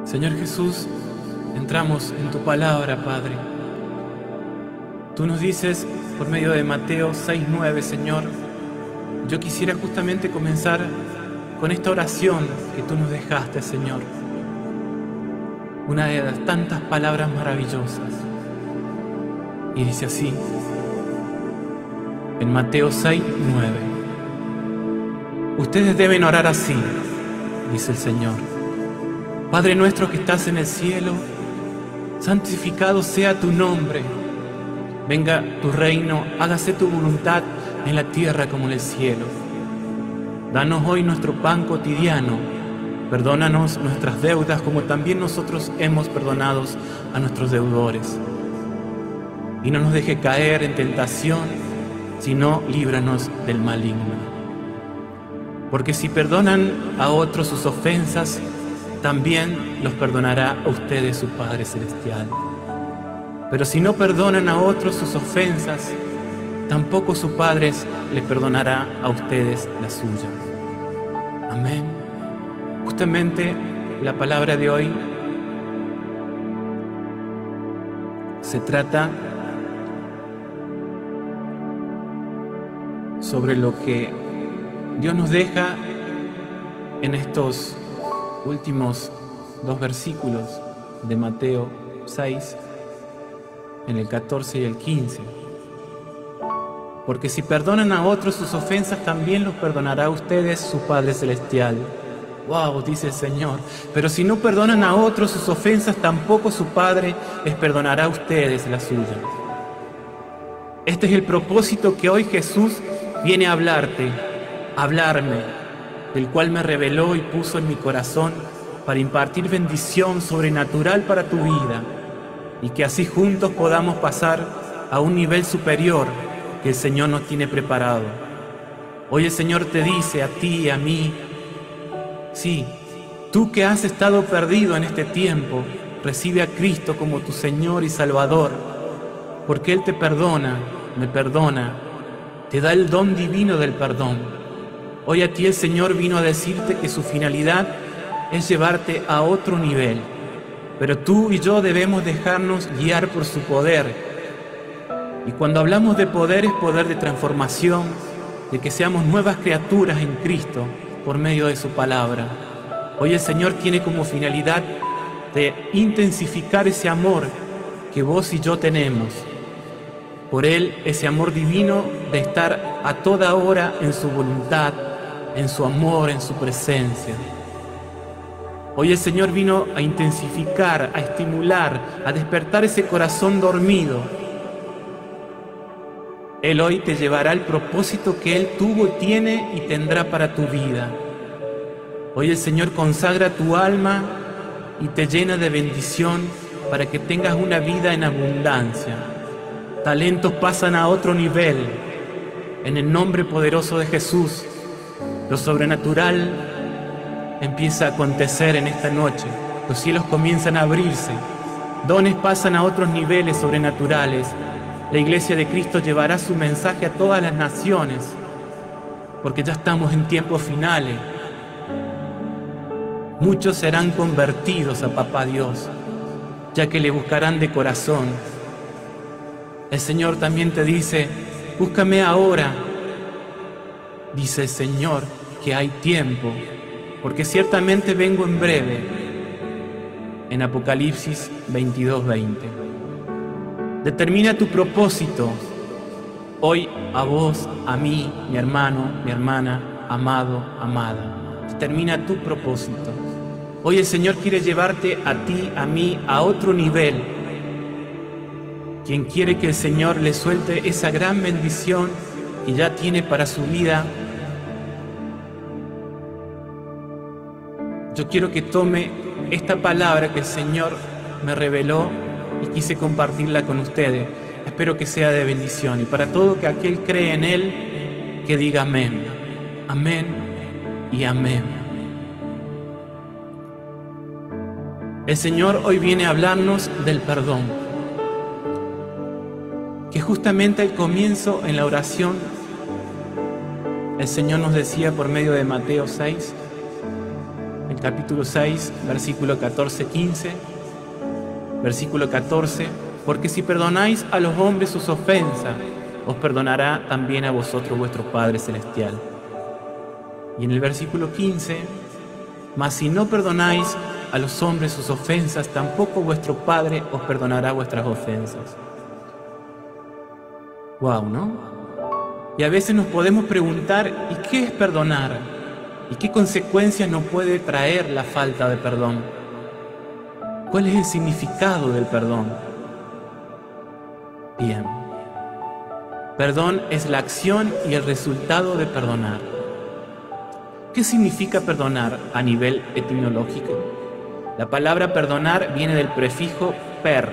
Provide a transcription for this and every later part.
Señor Jesús, entramos en tu palabra, Padre. Tú nos dices por medio de Mateo 6:9, Señor. Yo quisiera justamente comenzar con esta oración que tú nos dejaste, Señor. Una de las tantas palabras maravillosas. Y dice así, en Mateo 6:9. Ustedes deben orar así, dice el Señor. Padre nuestro que estás en el cielo, santificado sea tu nombre. Venga tu reino, hágase tu voluntad en la tierra como en el cielo. Danos hoy nuestro pan cotidiano. Perdónanos nuestras deudas como también nosotros hemos perdonado a nuestros deudores. Y no nos deje caer en tentación, sino líbranos del maligno. Porque si perdonan a otros sus ofensas, también los perdonará a ustedes su Padre Celestial. Pero si no perdonan a otros sus ofensas, tampoco su Padre les perdonará a ustedes las suyas. Amén. Justamente la palabra de hoy se trata sobre lo que Dios nos deja en estos últimos dos versículos de Mateo 6, en el 14 y el 15. Porque si perdonan a otros sus ofensas, también los perdonará a ustedes su Padre Celestial. Wow, dice el Señor. Pero si no perdonan a otros sus ofensas, tampoco su Padre les perdonará a ustedes las suyas. Este es el propósito que hoy Jesús viene a hablarte, a hablarme, del cual me reveló y puso en mi corazón para impartir bendición sobrenatural para tu vida y que así juntos podamos pasar a un nivel superior que el Señor nos tiene preparado. Hoy el Señor te dice a ti y a mí, sí, tú que has estado perdido en este tiempo, recibe a Cristo como tu Señor y Salvador, porque Él te perdona, me perdona, te da el don divino del perdón. Hoy a ti el Señor vino a decirte que su finalidad es llevarte a otro nivel, pero tú y yo debemos dejarnos guiar por su poder. Y cuando hablamos de poder, es poder de transformación, de que seamos nuevas criaturas en Cristo por medio de su palabra. Hoy el Señor tiene como finalidad de intensificar ese amor que vos y yo tenemos. Por Él, ese amor divino de estar a toda hora en su voluntad, en su amor, en su presencia. Hoy el Señor vino a intensificar, a estimular, a despertar ese corazón dormido. Él hoy te llevará al propósito que Él tuvo, tiene y tendrá para tu vida. Hoy el Señor consagra tu alma y te llena de bendición para que tengas una vida en abundancia. Talentos pasan a otro nivel. En el nombre poderoso de Jesús, lo sobrenatural empieza a acontecer en esta noche. Los cielos comienzan a abrirse. Dones pasan a otros niveles sobrenaturales. La Iglesia de Cristo llevará su mensaje a todas las naciones, porque ya estamos en tiempos finales. Muchos serán convertidos a Papá Dios, ya que le buscarán de corazón. El Señor también te dice, búscame ahora. Dice el Señor que hay tiempo, porque ciertamente vengo en breve. En Apocalipsis 22:20. Determina tu propósito. Hoy a vos, a mí, mi hermano, mi hermana, amado, amada. Determina tu propósito. Hoy el Señor quiere llevarte a ti, a mí, a otro nivel. Quien quiere que el Señor le suelte esa gran bendición que ya tiene para su vida, yo quiero que tome esta palabra que el Señor me reveló y quise compartirla con ustedes. Espero que sea de bendición. Y para todo que aquel cree en Él, que diga amén. Amén y amén. El Señor hoy viene a hablarnos del perdón. Que justamente al comienzo en la oración, el Señor nos decía por medio de Mateo 6, el capítulo 6, versículo 14-15. Versículo 14, porque si perdonáis a los hombres sus ofensas, os perdonará también a vosotros vuestro Padre Celestial. Y en el versículo 15, mas si no perdonáis a los hombres sus ofensas, tampoco vuestro Padre os perdonará vuestras ofensas. Wow, ¿no? Y a veces nos podemos preguntar, ¿y qué es perdonar? ¿Y qué consecuencias nos puede traer la falta de perdón? ¿Cuál es el significado del perdón? Bien. Perdón es la acción y el resultado de perdonar. ¿Qué significa perdonar a nivel etimológico? La palabra perdonar viene del prefijo per,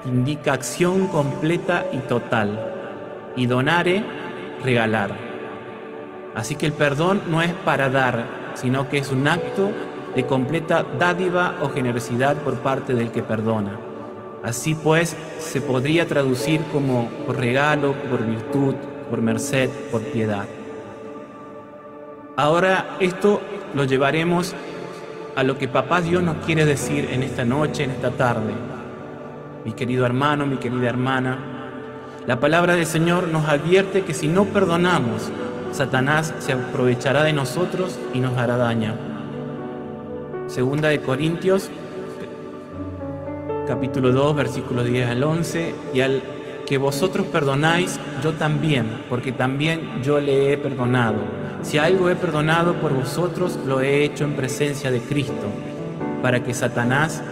que indica acción completa y total, y donare, regalar. Así que el perdón no es para dar, sino que es un acto de completa dádiva o generosidad por parte del que perdona. Así pues, se podría traducir como por regalo, por virtud, por merced, por piedad. Ahora esto lo llevaremos a lo que Papá Dios nos quiere decir en esta noche, en esta tarde. Mi querido hermano, mi querida hermana, la palabra del Señor nos advierte que si no perdonamos, Satanás se aprovechará de nosotros y nos hará daño. Segunda de Corintios, capítulo 2, versículos 10 al 11, y al que vosotros perdonáis, yo también, porque también yo le he perdonado. Si algo he perdonado por vosotros, lo he hecho en presencia de Cristo, para que Satanás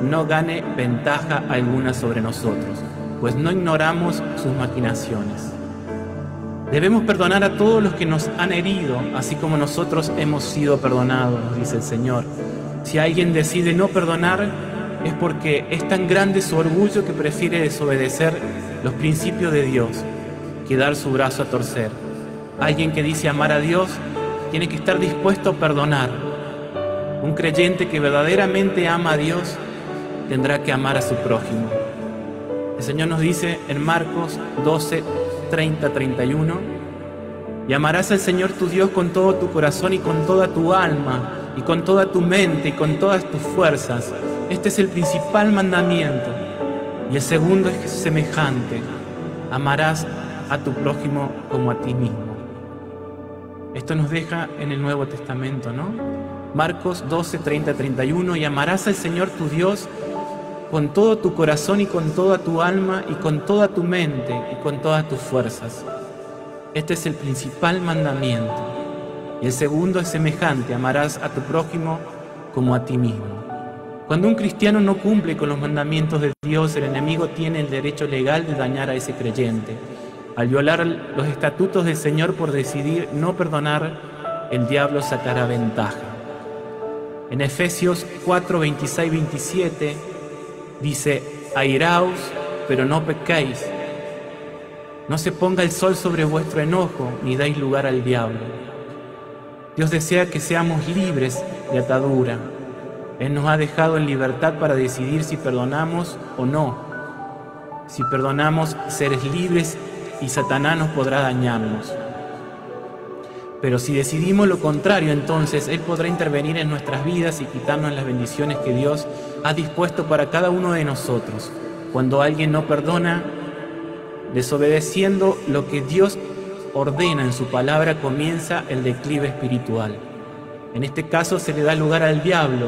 no gane ventaja alguna sobre nosotros, pues no ignoramos sus maquinaciones. Debemos perdonar a todos los que nos han herido, así como nosotros hemos sido perdonados, nos dice el Señor. Si alguien decide no perdonar, es porque es tan grande su orgullo que prefiere desobedecer los principios de Dios que dar su brazo a torcer. Alguien que dice amar a Dios tiene que estar dispuesto a perdonar. Un creyente que verdaderamente ama a Dios tendrá que amar a su prójimo. El Señor nos dice en Marcos 12, 30, 31, y amarás al Señor tu Dios con todo tu corazón y con toda tu alma y con toda tu mente y con todas tus fuerzas. Este es el principal mandamiento. Y el segundo es semejante: amarás a tu prójimo como a ti mismo. Esto nos deja en el Nuevo Testamento, ¿no? Marcos 12, 30, 31, y amarás al Señor tu Dios con todo tu corazón y con toda tu alma y con toda tu mente y con todas tus fuerzas. Este es el principal mandamiento. Y el segundo es semejante: amarás a tu prójimo como a ti mismo. Cuando un cristiano no cumple con los mandamientos de Dios, el enemigo tiene el derecho legal de dañar a ese creyente. Al violar los estatutos del Señor por decidir no perdonar, el diablo sacará ventaja. En Efesios 4, 26, 27 dice: airaos, pero no pequéis. No se ponga el sol sobre vuestro enojo, ni dais lugar al diablo. Dios desea que seamos libres de atadura. Él nos ha dejado en libertad para decidir si perdonamos o no. Si perdonamos, seres libres, y Satanás nos podrá dañarnos. Pero si decidimos lo contrario, entonces Él podrá intervenir en nuestras vidas y quitarnos las bendiciones que Dios ha dispuesto para cada uno de nosotros. Cuando alguien no perdona, desobedeciendo lo que Dios ordena en su palabra, comienza el declive espiritual. En este caso se le da lugar al diablo,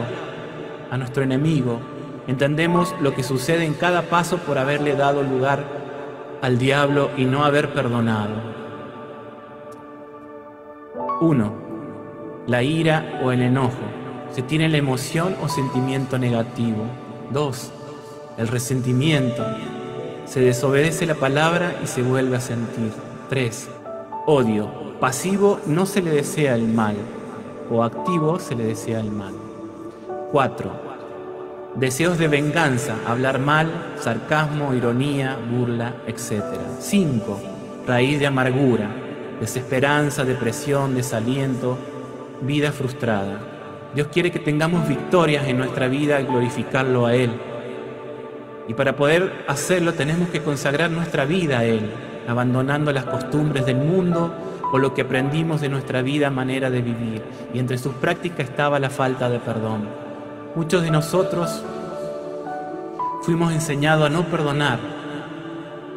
a nuestro enemigo. Entendemos lo que sucede en cada paso por haberle dado lugar al diablo y no haber perdonado. 1. La ira o el enojo. Se tiene la emoción o sentimiento negativo. 2. El resentimiento. Se desobedece la palabra y se vuelve a sentir. 3. Odio. Pasivo, no se le desea el mal, o activo, se le desea el mal. 4. Deseos de venganza, hablar mal, sarcasmo, ironía, burla, etc. 5. Raíz de amargura, desesperanza, depresión, desaliento, vida frustrada. Dios quiere que tengamos victorias en nuestra vida y glorificarlo a Él. Y para poder hacerlo tenemos que consagrar nuestra vida a Él, abandonando las costumbres del mundo, o lo que aprendimos de nuestra vida, manera de vivir, y entre sus prácticas estaba la falta de perdón. Muchos de nosotros fuimos enseñados a no perdonar.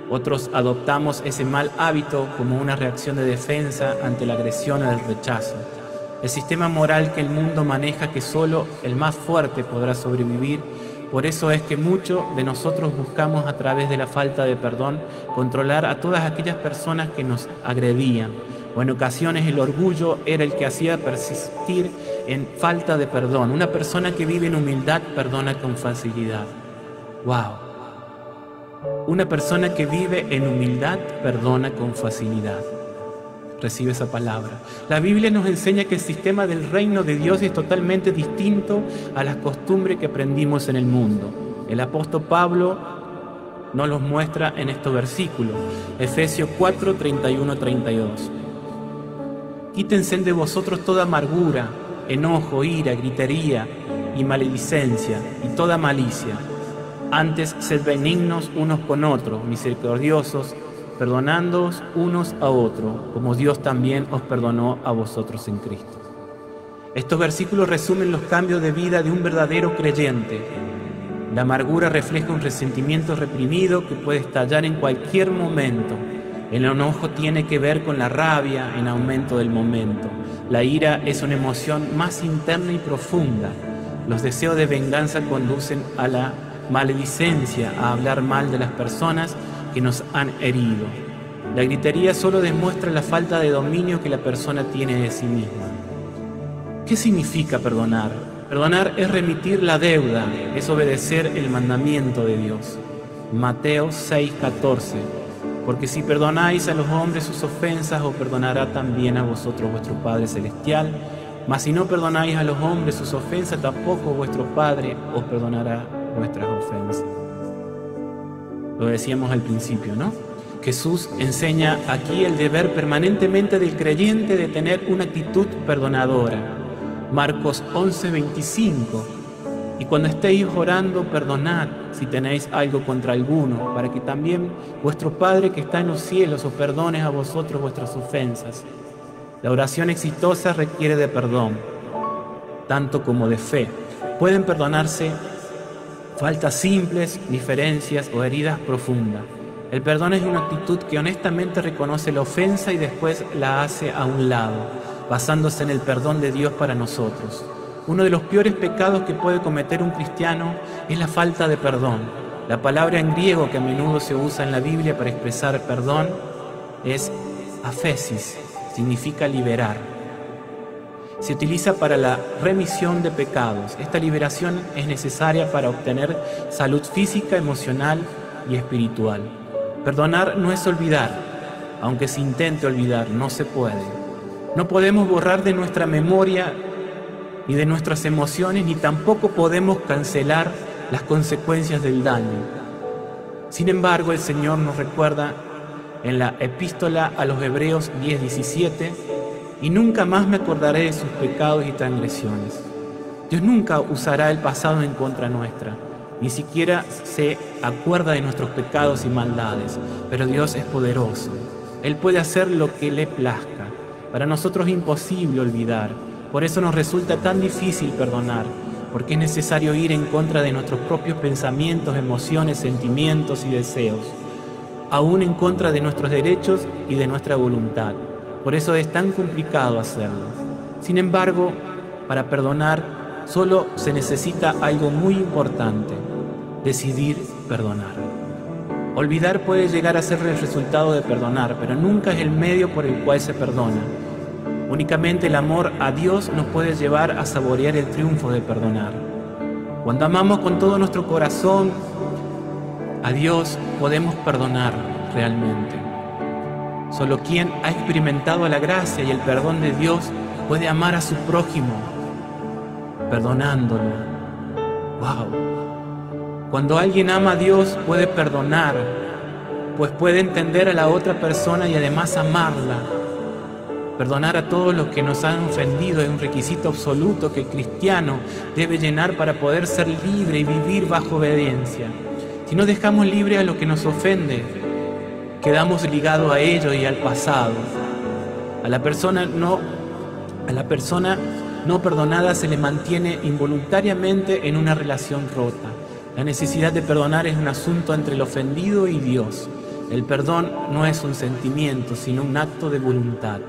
Otros adoptamos ese mal hábito como una reacción de defensa ante la agresión o el rechazo. El sistema moral que el mundo maneja, que solo el más fuerte podrá sobrevivir. Por eso es que muchos de nosotros buscamos a través de la falta de perdón controlar a todas aquellas personas que nos agredían. O en ocasiones el orgullo era el que hacía persistir en falta de perdón. Una persona que vive en humildad perdona con facilidad. ¡Wow! Una persona que vive en humildad perdona con facilidad. Recibe esa palabra. La Biblia nos enseña que el sistema del reino de Dios es totalmente distinto a las costumbres que aprendimos en el mundo. El apóstol Pablo nos los muestra en estos versículos. Efesios 4, 31, 32. Quítense de vosotros toda amargura, enojo, ira, gritería y maledicencia y toda malicia. Antes, sed benignos unos con otros, misericordiosos, perdonándoos unos a otros, como Dios también os perdonó a vosotros en Cristo. Estos versículos resumen los cambios de vida de un verdadero creyente. La amargura refleja un resentimiento reprimido que puede estallar en cualquier momento. El enojo tiene que ver con la rabia en aumento del momento. La ira es una emoción más interna y profunda. Los deseos de venganza conducen a la maledicencia, a hablar mal de las personas que nos han herido. La gritería solo demuestra la falta de dominio que la persona tiene de sí misma. ¿Qué significa perdonar? Perdonar es remitir la deuda, es obedecer el mandamiento de Dios. Mateo 6:14. Porque si perdonáis a los hombres sus ofensas, os perdonará también a vosotros vuestro Padre Celestial. Mas si no perdonáis a los hombres sus ofensas, tampoco vuestro Padre os perdonará vuestras ofensas. Lo decíamos al principio, ¿no? Jesús enseña aquí el deber permanentemente del creyente de tener una actitud perdonadora. Marcos 11:25. Y cuando estéis orando, perdonad si tenéis algo contra alguno, para que también vuestro Padre que está en los cielos os perdone a vosotros vuestras ofensas. La oración exitosa requiere de perdón, tanto como de fe. Pueden perdonarse faltas simples, diferencias o heridas profundas. El perdón es una actitud que honestamente reconoce la ofensa y después la hace a un lado, basándose en el perdón de Dios para nosotros. Uno de los peores pecados que puede cometer un cristiano es la falta de perdón. La palabra en griego que a menudo se usa en la Biblia para expresar perdón es aphesis, significa liberar. Se utiliza para la remisión de pecados. Esta liberación es necesaria para obtener salud física, emocional y espiritual. Perdonar no es olvidar, aunque se intente olvidar, no se puede. No podemos borrar de nuestra memoria ni de nuestras emociones, ni tampoco podemos cancelar las consecuencias del daño. Sin embargo, el Señor nos recuerda en la epístola a los Hebreos 10:17, y nunca más me acordaré de sus pecados y transgresiones. Dios nunca usará el pasado en contra nuestra, ni siquiera se acuerda de nuestros pecados y maldades, pero Dios es poderoso. Él puede hacer lo que le plazca. Para nosotros es imposible olvidar, por eso nos resulta tan difícil perdonar, porque es necesario ir en contra de nuestros propios pensamientos, emociones, sentimientos y deseos, aún en contra de nuestros derechos y de nuestra voluntad. Por eso es tan complicado hacerlo. Sin embargo, para perdonar solo se necesita algo muy importante: decidir perdonar. Olvidar puede llegar a ser el resultado de perdonar, pero nunca es el medio por el cual se perdona. Únicamente el amor a Dios nos puede llevar a saborear el triunfo de perdonar. Cuando amamos con todo nuestro corazón a Dios, podemos perdonar realmente. Solo quien ha experimentado la gracia y el perdón de Dios puede amar a su prójimo, perdonándolo. ¡Wow! Cuando alguien ama a Dios puede perdonar, pues puede entender a la otra persona y además amarla. Perdonar a todos los que nos han ofendido es un requisito absoluto que el cristiano debe llenar para poder ser libre y vivir bajo obediencia. Si no dejamos libre a lo que nos ofende, quedamos ligados a ello y al pasado. A la persona no perdonada se le mantiene involuntariamente en una relación rota. La necesidad de perdonar es un asunto entre el ofendido y Dios. El perdón no es un sentimiento, sino un acto de voluntad.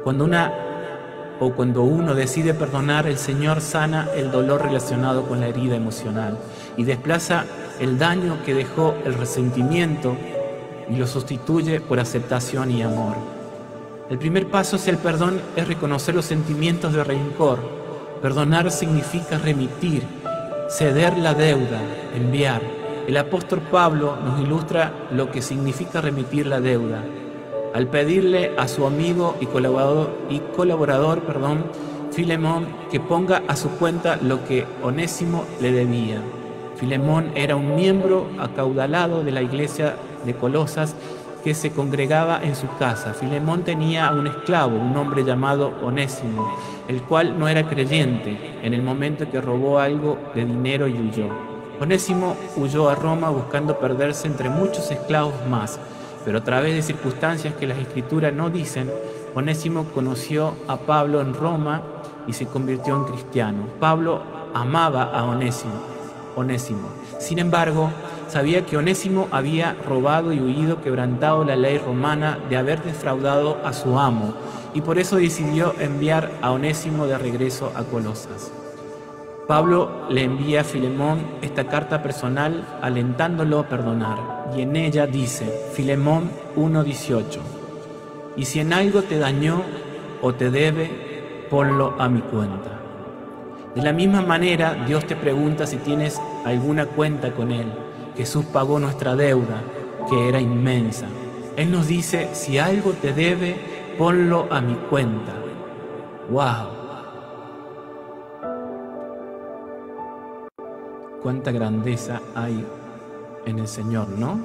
Cuando uno decide perdonar, el Señor sana el dolor relacionado con la herida emocional y desplaza el daño que dejó el resentimiento y lo sustituye por aceptación y amor. El primer paso hacia el perdón es reconocer los sentimientos de rencor. Perdonar significa remitir, ceder la deuda, enviar. El apóstol Pablo nos ilustra lo que significa remitir la deuda, al pedirle a su amigo y colaborador, Filemón, que ponga a su cuenta lo que Onésimo le debía. Filemón era un miembro acaudalado de la iglesia de Colosas que se congregaba en su casa. Filemón tenía a un esclavo, un hombre llamado Onésimo, el cual no era creyente en el momento que robó algo de dinero y huyó. Onésimo huyó a Roma buscando perderse entre muchos esclavos más, pero a través de circunstancias que las Escrituras no dicen, Onésimo conoció a Pablo en Roma y se convirtió en cristiano. Pablo amaba a Onésimo. Sin embargo, sabía que Onésimo había robado y huido, quebrantado la ley romana de haber defraudado a su amo, y por eso decidió enviar a Onésimo de regreso a Colosas. Pablo le envía a Filemón esta carta personal alentándolo a perdonar, y en ella dice, Filemón 1:18, y si en algo te dañó o te debe, ponlo a mi cuenta. De la misma manera, Dios te pregunta si tienes alguna cuenta con Él. Jesús pagó nuestra deuda, que era inmensa. Él nos dice, si algo te debe, ponlo a mi cuenta. ¡Wow! Cuánta grandeza hay en el Señor, ¿no?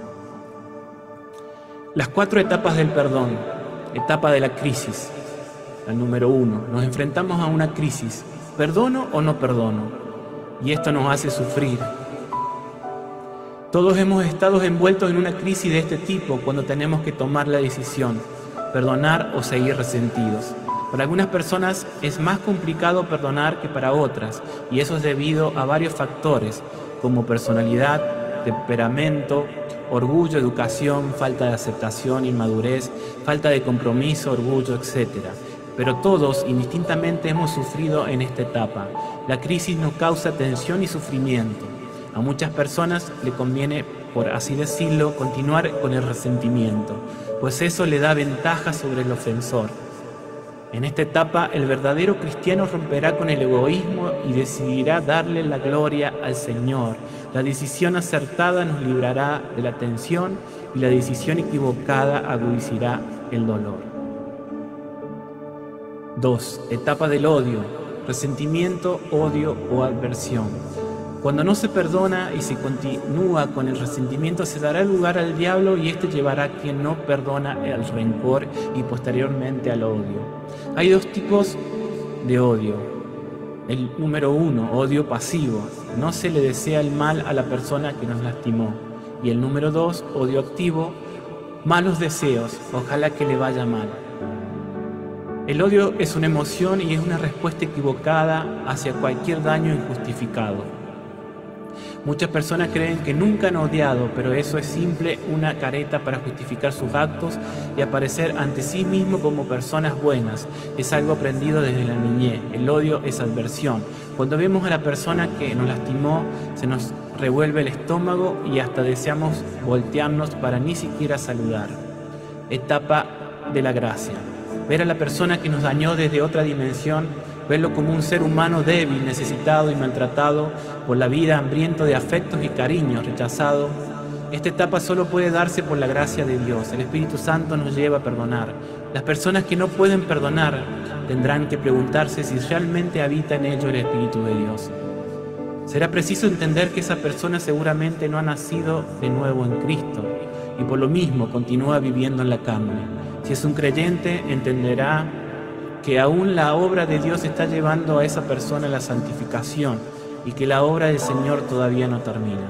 Las 4 etapas del perdón. Etapa de la crisis. La número 1. Nos enfrentamos a una crisis. ¿Perdono o no perdono? Y esto nos hace sufrir. Todos hemos estado envueltos en una crisis de este tipo cuando tenemos que tomar la decisión, perdonar o seguir resentidos. Para algunas personas es más complicado perdonar que para otras, y eso es debido a varios factores, como personalidad, temperamento, orgullo, educación, falta de aceptación, inmadurez, falta de compromiso, orgullo, etc. Pero todos indistintamente hemos sufrido en esta etapa. La crisis nos causa tensión y sufrimiento. A muchas personas le conviene, por así decirlo, continuar con el resentimiento, pues eso le da ventaja sobre el ofensor. En esta etapa, el verdadero cristiano romperá con el egoísmo y decidirá darle la gloria al Señor. La decisión acertada nos librará de la tensión y la decisión equivocada agudizará el dolor. 2. Etapa del odio, resentimiento, odio o aversión. Cuando no se perdona y se continúa con el resentimiento, se dará lugar al diablo y éste llevará a quien no perdona al rencor y posteriormente al odio. Hay 2 tipos de odio. El número 1, odio pasivo. No se le desea el mal a la persona que nos lastimó. Y el número 2, odio activo. Malos deseos, ojalá que le vaya mal. El odio es una emoción y es una respuesta equivocada hacia cualquier daño injustificado. Muchas personas creen que nunca han odiado, pero eso es simple una careta para justificar sus actos y aparecer ante sí mismo como personas buenas. Es algo aprendido desde la niñez. El odio es aversión. Cuando vemos a la persona que nos lastimó, se nos revuelve el estómago y hasta deseamos voltearnos para ni siquiera saludar. Etapa de la gracia. Ver a la persona que nos dañó desde otra dimensión, verlo como un ser humano débil, necesitado y maltratado por la vida, hambriento de afectos y cariños, rechazado. Esta etapa solo puede darse por la gracia de Dios. El Espíritu Santo nos lleva a perdonar. Las personas que no pueden perdonar tendrán que preguntarse si realmente habita en ellos el Espíritu de Dios. Será preciso entender que esa persona seguramente no ha nacido de nuevo en Cristo y por lo mismo continúa viviendo en la carne. Si es un creyente, entenderá que aún la obra de Dios está llevando a esa persona a la santificación y que la obra del Señor todavía no termina.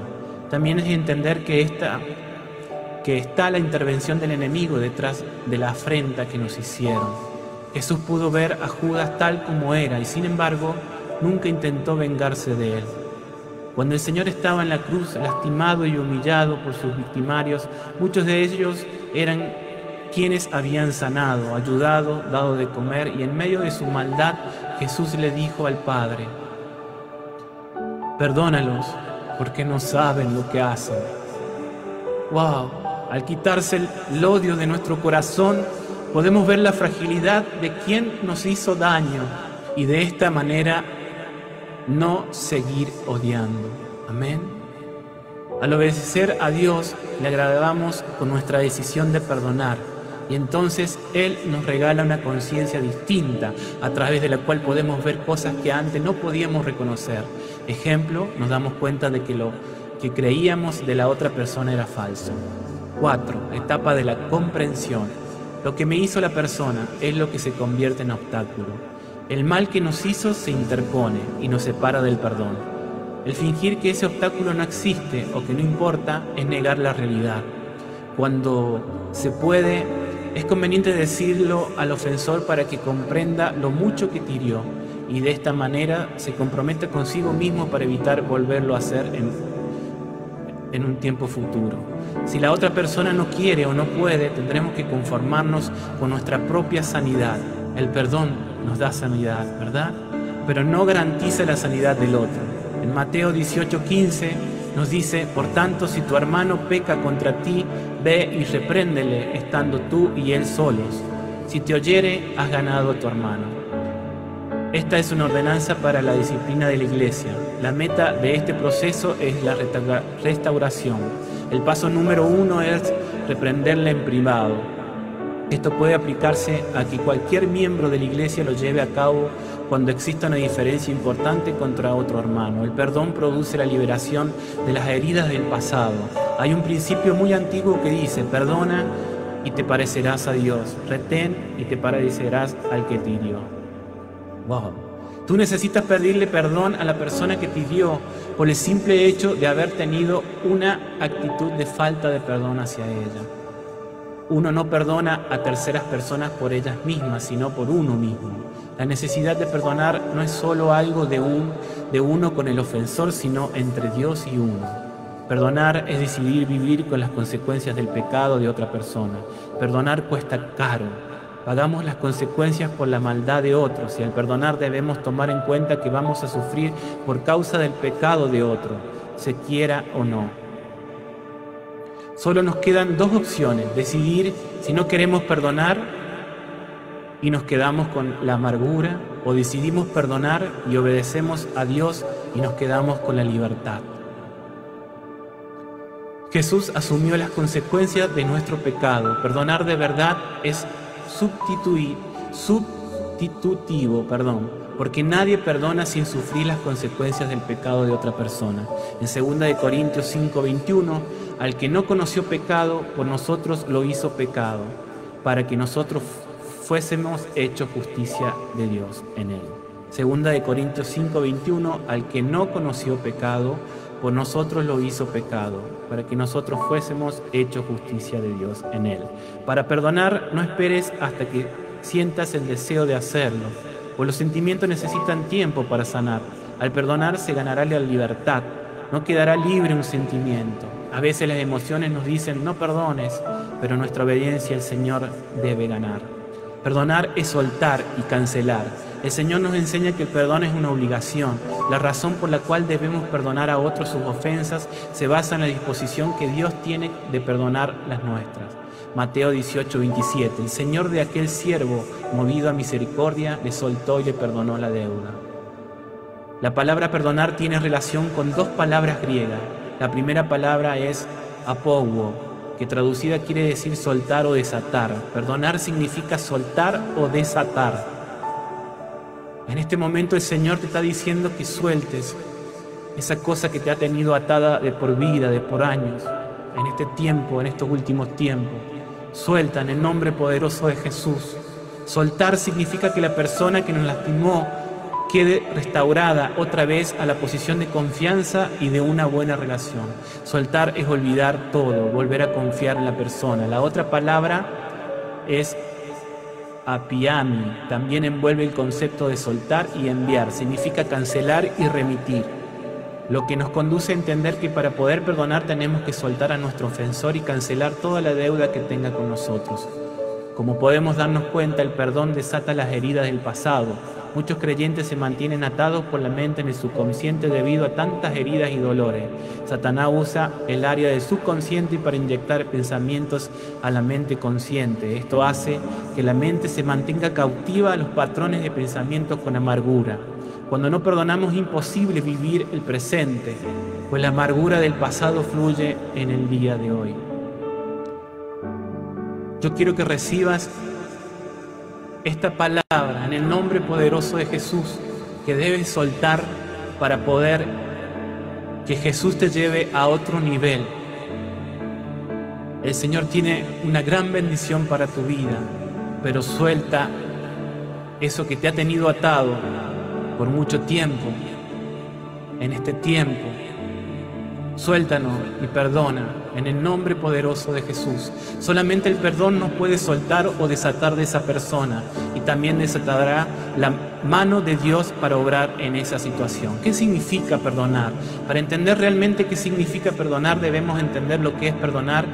También es entender que está la intervención del enemigo detrás de la afrenta que nos hicieron. Jesús pudo ver a Judas tal como era y sin embargo nunca intentó vengarse de él. Cuando el Señor estaba en la cruz, lastimado y humillado por sus victimarios, muchos de ellos eran quienes habían sanado, ayudado, dado de comer, y en medio de su maldad Jesús le dijo al Padre: perdónalos porque no saben lo que hacen. ¡Wow! Al quitarse el odio de nuestro corazón, podemos ver la fragilidad de quien nos hizo daño y de esta manera no seguir odiando. Amén. Al obedecer a Dios, le agradamos con nuestra decisión de perdonar. Y entonces Él nos regala una conciencia distinta a través de la cual podemos ver cosas que antes no podíamos reconocer. Ejemplo, nos damos cuenta de que lo que creíamos de la otra persona era falso. 4. Etapa de la comprensión. Lo que me hizo la persona es lo que se convierte en obstáculo. El mal que nos hizo se interpone y nos separa del perdón. El fingir que ese obstáculo no existe o que no importa es negar la realidad. Cuando se puede, es conveniente decirlo al ofensor para que comprenda lo mucho que te hirió y de esta manera se compromete consigo mismo para evitar volverlo a hacer en un tiempo futuro. Si la otra persona no quiere o no puede, tendremos que conformarnos con nuestra propia sanidad. El perdón nos da sanidad, ¿verdad? Pero no garantiza la sanidad del otro. En Mateo 18:15 nos dice: por tanto, si tu hermano peca contra ti, ve y repréndele, estando tú y él solos. Si te oyere, has ganado a tu hermano. Esta es una ordenanza para la disciplina de la Iglesia. La meta de este proceso es la restauración. El paso número 1 es reprenderle en privado. Esto puede aplicarse a que cualquier miembro de la Iglesia lo lleve a cabo cuando exista una diferencia importante contra otro hermano. El perdón produce la liberación de las heridas del pasado. Hay un principio muy antiguo que dice: perdona y te parecerás a Dios, retén y te parecerás al que te hirió. Wow. Tú necesitas pedirle perdón a la persona que te hirió por el simple hecho de haber tenido una actitud de falta de perdón hacia ella. Uno no perdona a terceras personas por ellas mismas, sino por uno mismo. La necesidad de perdonar no es solo algo de uno con el ofensor, sino entre Dios y uno. Perdonar es decidir vivir con las consecuencias del pecado de otra persona. Perdonar cuesta caro. Pagamos las consecuencias por la maldad de otros y al perdonar debemos tomar en cuenta que vamos a sufrir por causa del pecado de otro, se quiera o no. Solo nos quedan dos opciones: decidir si no queremos perdonar y nos quedamos con la amargura, o decidimos perdonar y obedecemos a Dios y nos quedamos con la libertad. Jesús asumió las consecuencias de nuestro pecado. Perdonar de verdad es substitutivo, porque nadie perdona sin sufrir las consecuencias del pecado de otra persona. En 2 Corintios 5:21, al que no conoció pecado, por nosotros lo hizo pecado, para que nosotros fuésemos hechos justicia de Dios en él. 2 Corintios 5:21, al que no conoció pecado, por nosotros lo hizo pecado, para que nosotros fuésemos hechos justicia de Dios en él. Para perdonar, no esperes hasta que sientas el deseo de hacerlo, pues los sentimientos necesitan tiempo para sanar. Al perdonar se ganará la libertad, no quedará libre un sentimiento. A veces las emociones nos dicen no perdones, pero nuestra obediencia al Señor debe ganar. Perdonar es soltar y cancelar. El Señor nos enseña que el perdón es una obligación. La razón por la cual debemos perdonar a otros sus ofensas se basa en la disposición que Dios tiene de perdonar las nuestras. Mateo 18:27. El Señor de aquel siervo, movido a misericordia, le soltó y le perdonó la deuda. La palabra perdonar tiene relación con dos palabras griegas. La primera palabra es apouo, que traducida quiere decir soltar o desatar. Perdonar significa soltar o desatar. En este momento el Señor te está diciendo que sueltes esa cosa que te ha tenido atada de por vida, de por años, en este tiempo, en estos últimos tiempos. Suelta en el nombre poderoso de Jesús. Soltar significa que la persona que nos lastimó quede restaurada otra vez a la posición de confianza y de una buena relación. Soltar es olvidar todo, volver a confiar en la persona. La otra palabra es apiami también envuelve el concepto de soltar y enviar, significa cancelar y remitir, lo que nos conduce a entender que para poder perdonar tenemos que soltar a nuestro ofensor y cancelar toda la deuda que tenga con nosotros. Como podemos darnos cuenta, el perdón desata las heridas del pasado. Muchos creyentes se mantienen atados por la mente en el subconsciente debido a tantas heridas y dolores. Satanás usa el área del subconsciente para inyectar pensamientos a la mente consciente. Esto hace que la mente se mantenga cautiva a los patrones de pensamientos con amargura. Cuando no perdonamos es imposible vivir el presente, pues la amargura del pasado fluye en el día de hoy. Yo quiero que recibas esta palabra en el nombre poderoso de Jesús, que debes soltar para poder que Jesús te lleve a otro nivel. El Señor tiene una gran bendición para tu vida, pero suelta eso que te ha tenido atado por mucho tiempo. En este tiempo, suéltanos y perdona en el nombre poderoso de Jesús. Solamente el perdón nos puede soltar o desatar de esa persona, y también desatará la mano de Dios para obrar en esa situación. ¿Qué significa perdonar? Para entender realmente qué significa perdonar, debemos entender lo que es perdonar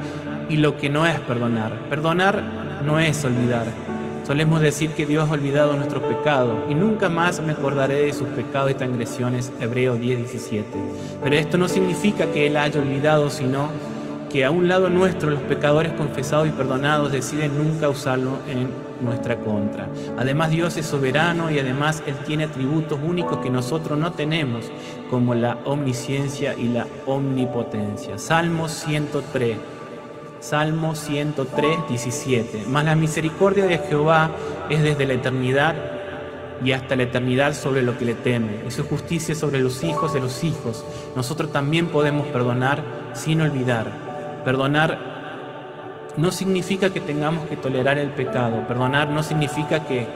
y lo que no es perdonar. Perdonar no es olvidar. Solemos decir que Dios ha olvidado nuestros pecados y nunca más me acordaré de sus pecados y transgresiones, Hebreos 10:17. Pero esto no significa que Él haya olvidado, sino que a un lado nuestro los pecadores confesados y perdonados deciden nunca usarlo en nuestra contra. Además, Dios es soberano y además Él tiene atributos únicos que nosotros no tenemos, como la omnisciencia y la omnipotencia. Salmo 103, 17. Mas la misericordia de Jehová es desde la eternidad y hasta la eternidad sobre lo que le teme, y su justicia sobre los hijos de los hijos. Nosotros también podemos perdonar sin olvidar. Perdonar no significa que tengamos que tolerar el pecado. Perdonar no significa que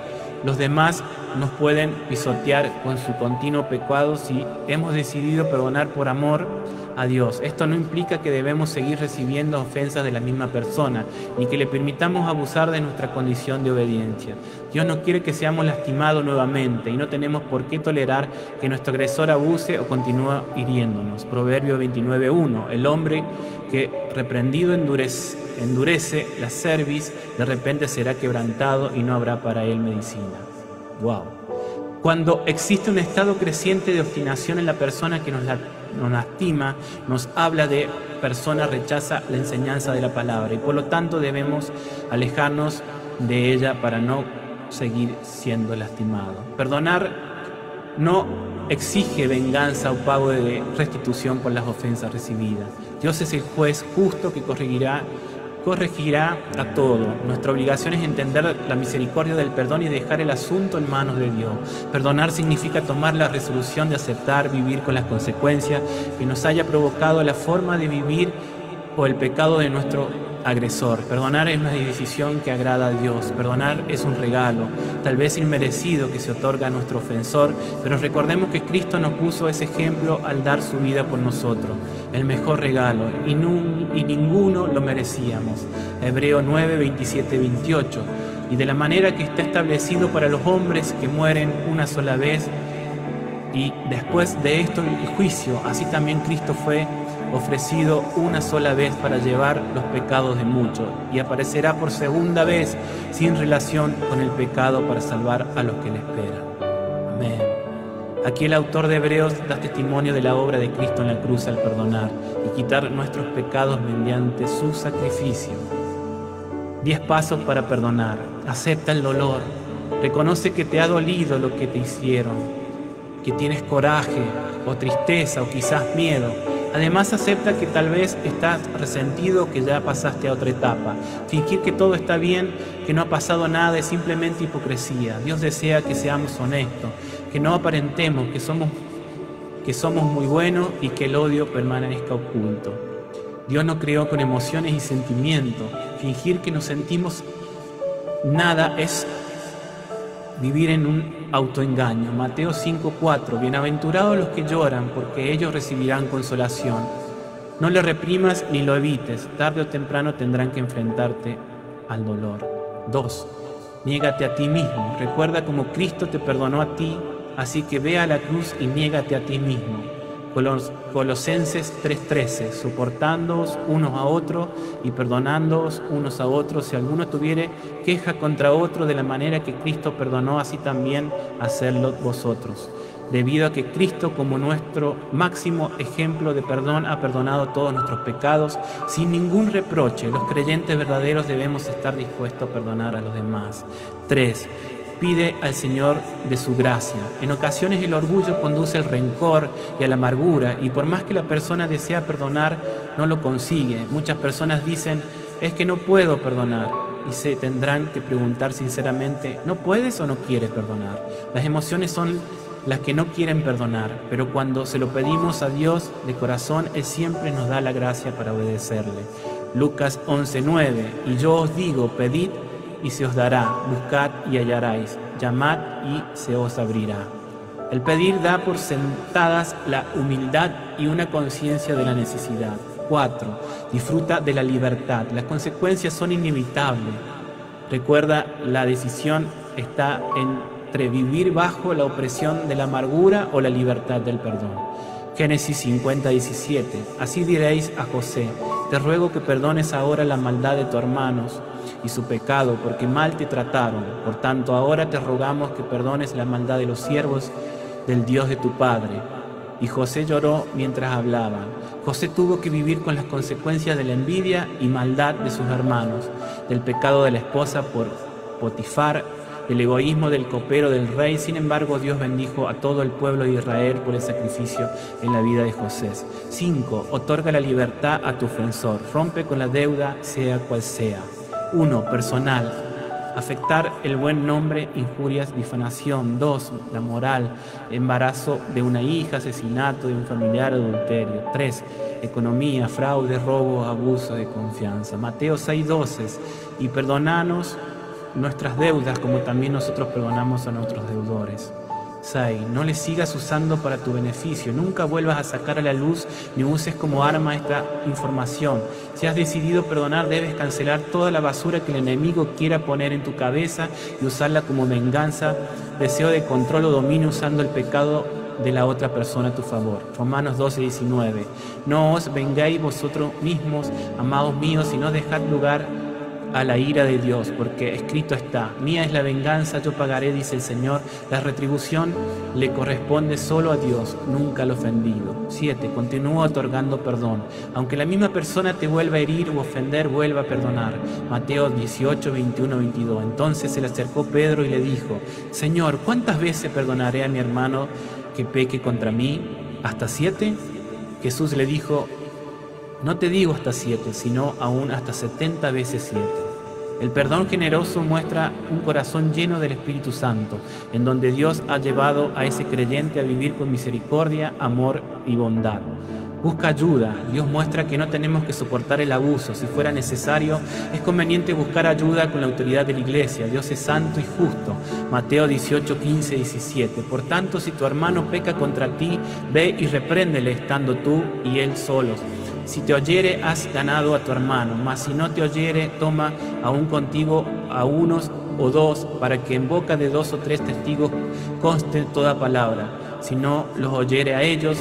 los demás nos pueden pisotear con su continuo pecado si hemos decidido perdonar por amor a Dios. Esto no implica que debemos seguir recibiendo ofensas de la misma persona, ni que le permitamos abusar de nuestra condición de obediencia. Dios no quiere que seamos lastimados nuevamente y no tenemos por qué tolerar que nuestro agresor abuse o continúe hiriéndonos. Proverbio 29:1. El hombre que reprendido endurece la cerviz, de repente será quebrantado y no habrá para él medicina. Wow. Cuando existe un estado creciente de obstinación en la persona que nos lastima, nos habla de persona rechaza la enseñanza de la palabra y por lo tanto debemos alejarnos de ella para no seguir siendo lastimado. Perdonar no exige venganza o pago de restitución por las ofensas recibidas. Dios es el juez justo que corregirá a todo. Nuestra obligación es entender la misericordia del perdón y dejar el asunto en manos de Dios. Perdonar significa tomar la resolución de aceptar, vivir con las consecuencias que nos haya provocado la forma de vivir o el pecado de nuestro agresor. Perdonar es una decisión que agrada a Dios. Perdonar es un regalo, tal vez inmerecido, que se otorga a nuestro ofensor, pero recordemos que Cristo nos puso ese ejemplo al dar su vida por nosotros, el mejor regalo, y ninguno lo merecíamos. Hebreos 9, 27, 28. Y de la manera que está establecido para los hombres que mueren una sola vez, y después de esto el juicio, así también Cristo fue ofrecido una sola vez para llevar los pecados de muchos, y aparecerá por segunda vez sin relación con el pecado para salvar a los que le esperan. Amén. Aquí el autor de Hebreos da testimonio de la obra de Cristo en la cruz al perdonar y quitar nuestros pecados mediante su sacrificio. 10 pasos para perdonar. Acepta el dolor. Reconoce que te ha dolido lo que te hicieron, que tienes coraje o tristeza o quizás miedo. Además, acepta que tal vez estás resentido, que ya pasaste a otra etapa. Fingir que todo está bien, que no ha pasado nada, es simplemente hipocresía. Dios desea que seamos honestos, que no aparentemos que somos muy buenos y que el odio permanezca oculto. Dios nos creó con emociones y sentimientos. Fingir que no sentimos nada es vivir en un autoengaño. Mateo 5:4. Bienaventurados los que lloran, porque ellos recibirán consolación. No le reprimas ni lo evites. Tarde o temprano tendrán que enfrentarte al dolor. 2. Niégate a ti mismo. Recuerda cómo Cristo te perdonó a ti, así que ve a la cruz y niégate a ti mismo. Colosenses 3:13, soportándoos unos a otros y perdonándoos unos a otros. Si alguno tuviere queja contra otro, de la manera que Cristo perdonó, así también hacedlo vosotros. Debido a que Cristo, como nuestro máximo ejemplo de perdón, ha perdonado todos nuestros pecados sin ningún reproche, los creyentes verdaderos debemos estar dispuestos a perdonar a los demás. 3. Pide al Señor de su gracia. En ocasiones el orgullo conduce al rencor y a la amargura, y por más que la persona desea perdonar, no lo consigue. Muchas personas dicen, es que no puedo perdonar, y se tendrán que preguntar sinceramente, ¿no puedes o no quieres perdonar? Las emociones son las que no quieren perdonar, pero cuando se lo pedimos a Dios de corazón, Él siempre nos da la gracia para obedecerle. Lucas 11:9, y yo os digo, pedid y se os dará, buscad y hallaréis, llamad y se os abrirá. El pedir da por sentadas la humildad y una conciencia de la necesidad. 4. Disfruta de la libertad. Las consecuencias son inevitables. Recuerda, la decisión está entre vivir bajo la opresión de la amargura o la libertad del perdón. Génesis 50:17. Así diréis a José, te ruego que perdones ahora la maldad de tus hermanos y su pecado, porque mal te trataron. Por tanto, ahora te rogamos que perdones la maldad de los siervos del Dios de tu padre. Y José lloró mientras hablaba. José tuvo que vivir con las consecuencias de la envidia y maldad de sus hermanos, del pecado de la esposa por Potifar, del egoísmo del copero del rey. Sin embargo, Dios bendijo a todo el pueblo de Israel por el sacrificio en la vida de José. 5. Otorga la libertad a tu ofensor. Rompe con la deuda, sea cual sea. 1. Personal. Afectar el buen nombre, injurias, difamación. 2. La moral, embarazo de una hija, asesinato de un familiar, adulterio. 3. Economía, fraude, robo, abuso de confianza. Mateo 6:12. Y perdonanos nuestras deudas como también nosotros perdonamos a nuestros deudores. 6. No le sigas usando para tu beneficio. Nunca vuelvas a sacar a la luz ni uses como arma esta información. Si has decidido perdonar, debes cancelar toda la basura que el enemigo quiera poner en tu cabeza y usarla como venganza, deseo de control o dominio usando el pecado de la otra persona a tu favor. Romanos 12:19. No os vengáis vosotros mismos, amados míos, sino dejad lugar a la ira de Dios, porque escrito está, mía es la venganza, yo pagaré, dice el Señor, la retribución le corresponde solo a Dios, nunca al ofendido. 7. Continúa otorgando perdón. Aunque la misma persona te vuelva a herir o ofender, vuelva a perdonar. Mateo 18:21-22. Entonces se le acercó Pedro y le dijo, Señor, ¿cuántas veces perdonaré a mi hermano que peque contra mí? ¿Hasta 7? Jesús le dijo, no te digo hasta 7, sino aún hasta 70 veces 7. El perdón generoso muestra un corazón lleno del Espíritu Santo, en donde Dios ha llevado a ese creyente a vivir con misericordia, amor y bondad. Busca ayuda. Dios muestra que no tenemos que soportar el abuso. Si fuera necesario, es conveniente buscar ayuda con la autoridad de la iglesia. Dios es santo y justo. Mateo 18:15-17. Por tanto, si tu hermano peca contra ti, ve y repréndele estando tú y él solos. Si te oyere, has ganado a tu hermano, mas si no te oyere, toma aún contigo a unos o dos, para que en boca de 2 o 3 testigos conste toda palabra. Si no los oyere a ellos,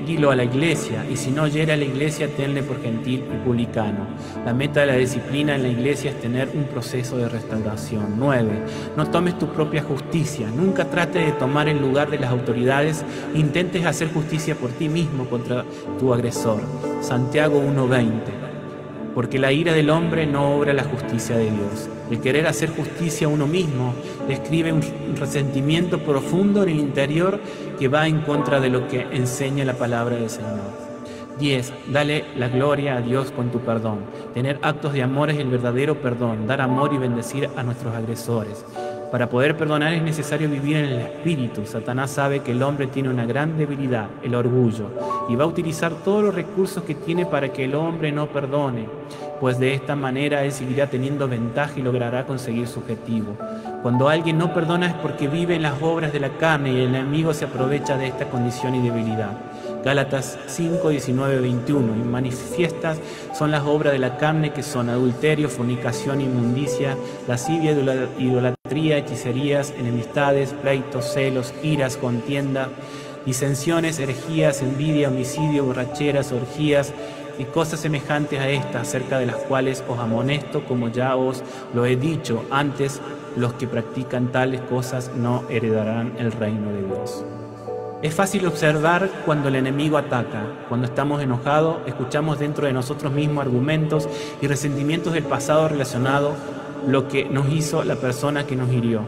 dilo a la iglesia, y si no oyere a la iglesia, tenle por gentil y publicano. La meta de la disciplina en la iglesia es tener un proceso de restauración. 9. No tomes tu propia justicia. Nunca trates de tomar el lugar de las autoridades. Intentes hacer justicia por ti mismo contra tu agresor. Santiago 1:20. Porque la ira del hombre no obra la justicia de Dios. El querer hacer justicia a uno mismo describe un resentimiento profundo en el interior que va en contra de lo que enseña la palabra del Señor. 10. Dale la gloria a Dios con tu perdón. Tener actos de amor es el verdadero perdón, dar amor y bendecir a nuestros agresores. Para poder perdonar es necesario vivir en el Espíritu. Satanás sabe que el hombre tiene una gran debilidad, el orgullo, y va a utilizar todos los recursos que tiene para que el hombre no perdone, pues de esta manera él seguirá teniendo ventaja y logrará conseguir su objetivo. Cuando alguien no perdona es porque vive en las obras de la carne y el enemigo se aprovecha de esta condición y debilidad. Gálatas 5, 19, 21. Y manifiestas son las obras de la carne, que son adulterio, fornicación, inmundicia, lascivia, idolatría, hechicerías, enemistades, pleitos, celos, iras, contienda, disensiones, herejías, envidia, homicidio, borracheras, orgías y cosas semejantes a estas, acerca de las cuales os amonesto, como ya os lo he dicho antes, los que practican tales cosas no heredarán el reino de Dios. Es fácil observar cuando el enemigo ataca. Cuando estamos enojados, escuchamos dentro de nosotros mismos argumentos y resentimientos del pasado relacionados a lo que nos hizo la persona que nos hirió.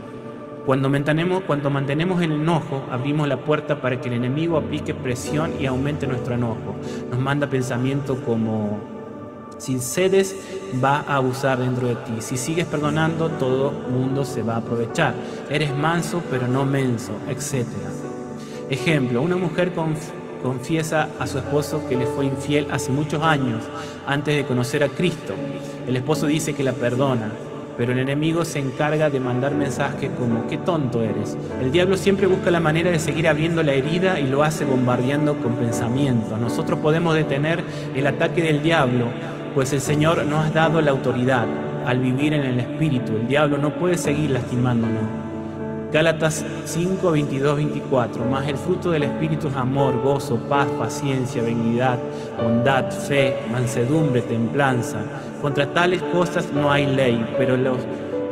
Cuando mantenemos el enojo, abrimos la puerta para que el enemigo aplique presión y aumente nuestro enojo. Nos manda pensamientos como: si cedes, va a abusar dentro de ti. Si sigues perdonando, todo mundo se va a aprovechar. Eres manso, pero no menso, etc. Ejemplo, una mujer confiesa a su esposo que le fue infiel hace muchos años, antes de conocer a Cristo. El esposo dice que la perdona, pero el enemigo se encarga de mandar mensajes como: qué tonto eres. El diablo siempre busca la manera de seguir abriendo la herida y lo hace bombardeando con pensamientos. Nosotros podemos detener el ataque del diablo, pues el Señor nos ha dado la autoridad al vivir en el Espíritu. El diablo no puede seguir lastimándonos. Gálatas 5, 22, 24. Mas el fruto del Espíritu es amor, gozo, paz, paciencia, benignidad, bondad, fe, mansedumbre, templanza. Contra tales cosas no hay ley, pero los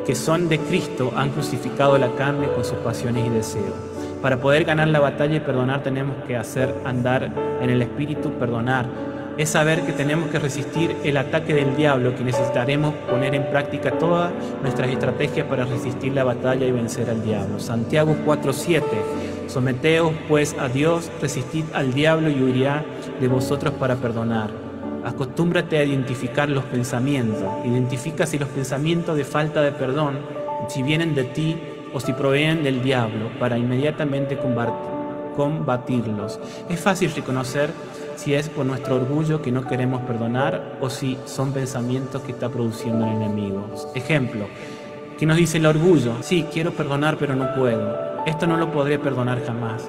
que son de Cristo han crucificado la carne con sus pasiones y deseos. Para poder ganar la batalla y perdonar, tenemos que andar en el Espíritu, perdonar. Es saber que tenemos que resistir el ataque del diablo, que necesitaremos poner en práctica todas nuestras estrategias para resistir la batalla y vencer al diablo. Santiago 4:7. Someteos pues a Dios, resistid al diablo y huirá de vosotros para perdonar. Acostúmbrate a identificar los pensamientos. Identifica si los pensamientos de falta de perdón, si vienen de ti o si provienen del diablo, para inmediatamente combatirlos. Es fácil reconocer si es por nuestro orgullo que no queremos perdonar o si son pensamientos que está produciendo el enemigo. Ejemplo, ¿qué nos dice el orgullo? Sí, quiero perdonar pero no puedo. Esto no lo podré perdonar jamás.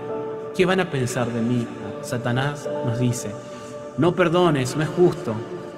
¿Qué van a pensar de mí? Satanás nos dice: no perdones, no es justo.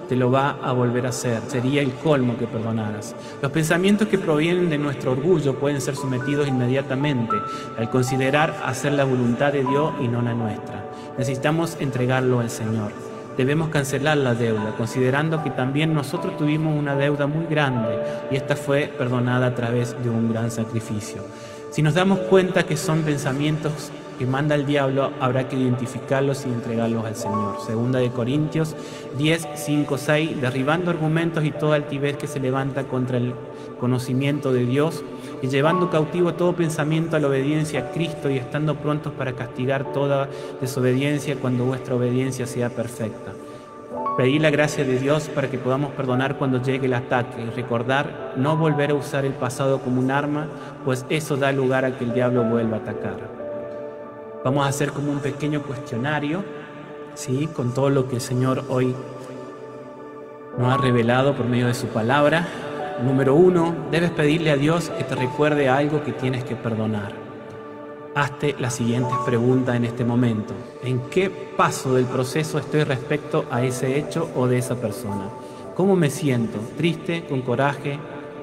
Te lo va a volver a hacer. Sería el colmo que perdonaras. Los pensamientos que provienen de nuestro orgullo pueden ser sometidos inmediatamente al considerar hacer la voluntad de Dios y no la nuestra. Necesitamos entregarlo al Señor. Debemos cancelar la deuda, considerando que también nosotros tuvimos una deuda muy grande y esta fue perdonada a través de un gran sacrificio. Si nos damos cuenta que son pensamientos que manda el diablo, habrá que identificarlos y entregarlos al Señor. Segunda de Corintios 10, 5, 6, derribando argumentos y toda altivez que se levanta contra el conocimiento de Dios, y llevando cautivo todo pensamiento a la obediencia a Cristo, y estando prontos para castigar toda desobediencia cuando vuestra obediencia sea perfecta. Pedir la gracia de Dios para que podamos perdonar cuando llegue el ataque y recordar no volver a usar el pasado como un arma, pues eso da lugar a que el diablo vuelva a atacar. Vamos a hacer como un pequeño cuestionario, ¿sí?, con todo lo que el Señor hoy nos ha revelado por medio de su palabra. Número 1, debes pedirle a Dios que te recuerde algo que tienes que perdonar. Hazte las siguientes preguntas en este momento. ¿En qué paso del proceso estoy respecto a ese hecho o de esa persona? ¿Cómo me siento? ¿Triste, con coraje,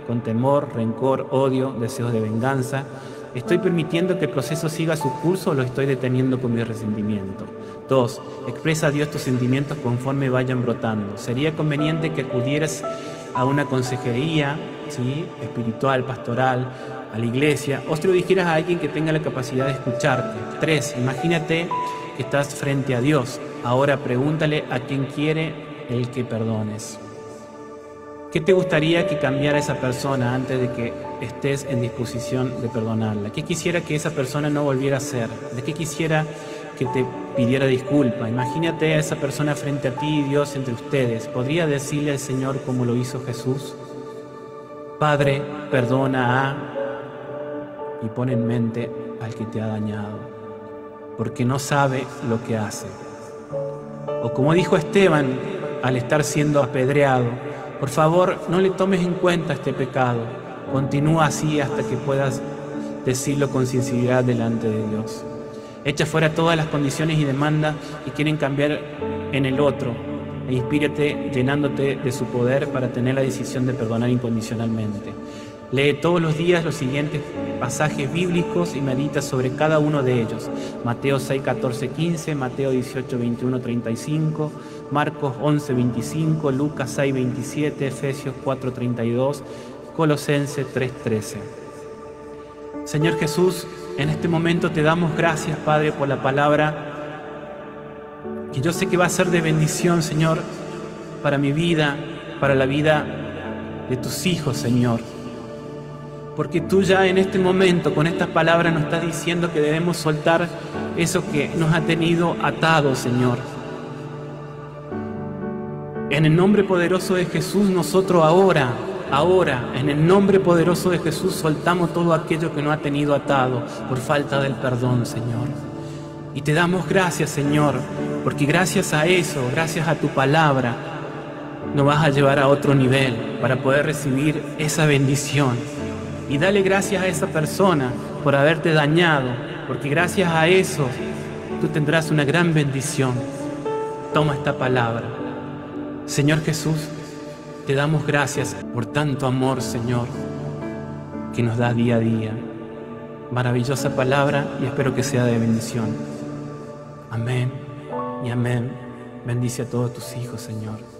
con temor, rencor, odio, deseos de venganza? ¿Estoy permitiendo que el proceso siga su curso o lo estoy deteniendo con mi resentimiento? 2. Expresa a Dios tus sentimientos conforme vayan brotando. Sería conveniente que acudieras a una consejería, ¿sí?, espiritual, pastoral, a la iglesia, o te lo dijeras a alguien que tenga la capacidad de escucharte. 3. Imagínate que estás frente a Dios. Ahora pregúntale a quién quiere el que perdones. ¿Qué te gustaría que cambiara esa persona antes de que estés en disposición de perdonarla? ¿Qué quisiera que esa persona no volviera a hacer? ¿De qué quisiera que te pidiera disculpa? Imagínate a esa persona frente a ti y Dios entre ustedes. ¿Podría decirle al Señor como lo hizo Jesús? Padre, perdona a... y pon en mente al que te ha dañado, porque no sabe lo que hace. O como dijo Esteban al estar siendo apedreado: por favor, no le tomes en cuenta este pecado. Continúa así hasta que puedas decirlo con sinceridad delante de Dios. Echa fuera todas las condiciones y demandas que quieren cambiar en el otro e inspírate llenándote de su poder para tener la decisión de perdonar incondicionalmente. Lee todos los días los siguientes pasajes bíblicos y medita sobre cada uno de ellos. Mateo 6, 14, 15, Mateo 18, 21, 35, Marcos 11, 25, Lucas 6, 27, Efesios 4, 32, Colosenses 3, 13. Señor Jesús, en este momento te damos gracias, Padre, por la palabra que yo sé que va a ser de bendición, Señor, para mi vida, para la vida de tus hijos, Señor. Porque tú ya en este momento, con estas palabras, nos estás diciendo que debemos soltar eso que nos ha tenido atados, Señor. En el nombre poderoso de Jesús, nosotros ahora, en el nombre poderoso de Jesús, soltamos todo aquello que nos ha tenido atado por falta del perdón, Señor. Y te damos gracias, Señor, porque gracias a eso, gracias a tu palabra, nos vas a llevar a otro nivel para poder recibir esa bendición. Y dale gracias a esa persona por haberte dañado, porque gracias a eso tú tendrás una gran bendición. Toma esta palabra. Señor Jesús, te damos gracias por tanto amor, Señor, que nos das día a día. Maravillosa palabra y espero que sea de bendición. Amén y amén. Bendice a todos tus hijos, Señor.